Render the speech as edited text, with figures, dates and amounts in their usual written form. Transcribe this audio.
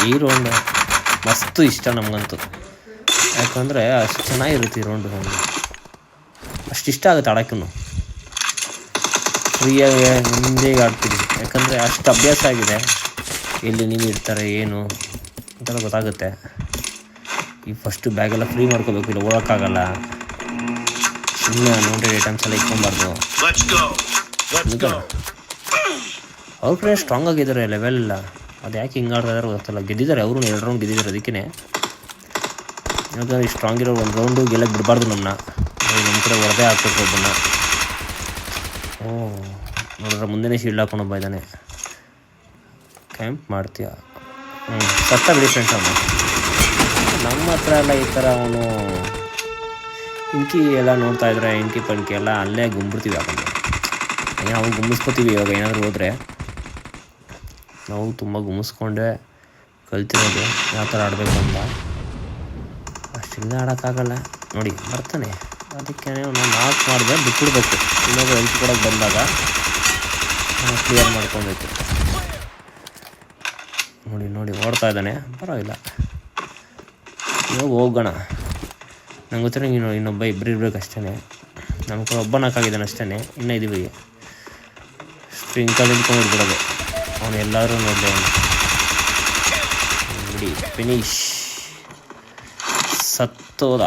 ಈ ರೌಂಡ್ ಮಸ್ತು ಇಷ್ಟ ನಮಗಂತೂ, ಯಾಕಂದರೆ ಅಷ್ಟು ಚೆನ್ನಾಗಿರುತ್ತೆ ಈ ರೌಂಡು. ನಮಗೆ ಅಷ್ಟು ಇಷ್ಟ ಆಗುತ್ತೆ ಆಡೋಕ್ಕೂ. ಫ್ರೀಯಾಗಿ ಹಿಂದೆ ಆಡ್ತೀವಿ, ಯಾಕಂದರೆ ಅಷ್ಟು ಅಭ್ಯಾಸ ಆಗಿದೆ. ಎಲ್ಲಿ ನೀವು ಇರ್ತಾರೆ ಏನು ಅಂತೆಲ್ಲ ಗೊತ್ತಾಗುತ್ತೆ. ಈ ಫಸ್ಟು ಬ್ಯಾಗೆಲ್ಲ ಫ್ರೀ ಮಾಡ್ಕೋಬೇಕು, ಇಲ್ಲ ಓಡೋಕ್ಕಾಗಲ್ಲ. ಸುಮ್ಮನೆ ಅನ್ವಾಂಟೆಡ್ ಐಟಮ್ಸ್ ಎಲ್ಲ ಇಟ್ಕೊಬಾರ್ದು. ಅವ್ರ ಕಡೆ ಸ್ಟ್ರಾಂಗ್ ಆಗಿದ್ದಾರೆ ಲೆವೆಲ್ ಇಲ್ಲ, ಅದು ಯಾಕೆ ಹಿಂಗೆ ಆಡ್ತಾ ಇದ್ದಾರೆ ಗೊತ್ತಿಲ್ಲ. ಗೆದ್ದಿದ್ದಾರೆ ಅವರು 2 ರೌಂಡ್ ಗೆದ್ದಿದ್ದಾರೆ. ಅದಕ್ಕೇ ಯಾಕಂದರೆ ಸ್ಟ್ರಾಂಗ್ ಇರೋ 1 ರೌಂಡು ಗೆಲ್ಲಕ್ಕೆ ಬಿಡಬಾರ್ದು ನಮ್ಮ ಕಡೆ ಹೊರದೇ ಹಾಕ್ಬೇಕು ಒಬ್ಬನ್ನ. ನೋಡಿದ್ರೆ ಮುಂದೆನೇ ಶೀಲ್ಡ್ ಹಾಕೊಂಡು ಒಬ್ಬ ಇದ್ದಾನೆ. ಕ್ಯಾಂಪ್ ಮಾಡ್ತೀಯ? ಸತ್ತ ಬಿಡಿ ಫ್ರೆಂಡ್ಸ್. ಅವನು ನಮ್ಮ ಹತ್ರ ಎಲ್ಲ ಈ ಥರ ಅವನು ಇಂಕಿ ಎಲ್ಲ ನೋಡ್ತಾ ಇದ್ರೆ ಇಂಕಿ ಪಂಕಿ ಎಲ್ಲ ಅಲ್ಲೇ ಗುಂಬಿಡ್ತೀವಿ. ಯಾಕಂದರೆ ನಾವು ಗುಮ್ಮಿಸ್ಕೋತೀವಿ. ಇವಾಗ ಏನಾದರೂ ಹೋದರೆ ನಾವು ತುಂಬ ಗುಮ್ಮಿಸ್ಕೊಂಡೆ ಕಲ್ತಿರೋದು ಯಾವ ಥರ ಆಡಬೇಕು ಅಂತ. ಅಷ್ಟಿಲ್ಲ ಆಡೋಕ್ಕಾಗಲ್ಲ. ನೋಡಿ ಬರ್ತಾನೆ, ಅದಕ್ಕೆ ನಾನು ನಾಕ್ ಮಾಡಿದೆ ಬಿಟ್ಬಿಡ್ಬೇಕು. ಇನ್ನೊಬ್ಬ ಹೆಲ್ತ್ ಕೊಡೋಕ್ಕೆ ಬಂದಾಗ ಕ್ಲಿಯರ್ ಮಾಡ್ಕೊಬೇಕು. ನೋಡಿ ಓಡ್ತಾ ಇದ್ದಾನೆ, ಪರವಾಗಿಲ್ಲ. ಇವಾಗ ಹೋಗೋಣ. ನಂಗೆ ಗೊತ್ತಿರೋ ಇನ್ನೊಬ್ಬ ಇಬ್ಬರು ಇರ್ಬೇಕು ಅಷ್ಟೇ. ನಮ್ಮ ಕೂಡ ಒಬ್ಬ ನಾಲ್ಕಾಗಿದ್ದಾನೆ ಅಷ್ಟೇ, ಇನ್ನೂ ಇದೀವಿ. ಸ್ಪ್ರಿಂಕಲ್ಲಿ ಇಟ್ಕೊಂಡು ಬಿಡೋದು. ಅವನು ಎಲ್ಲರೂ ನೋಡಿದೆ. ಅವನು ಬಿಡಿ ಫಿನಿಶ್, ಸತ್ತೋದ.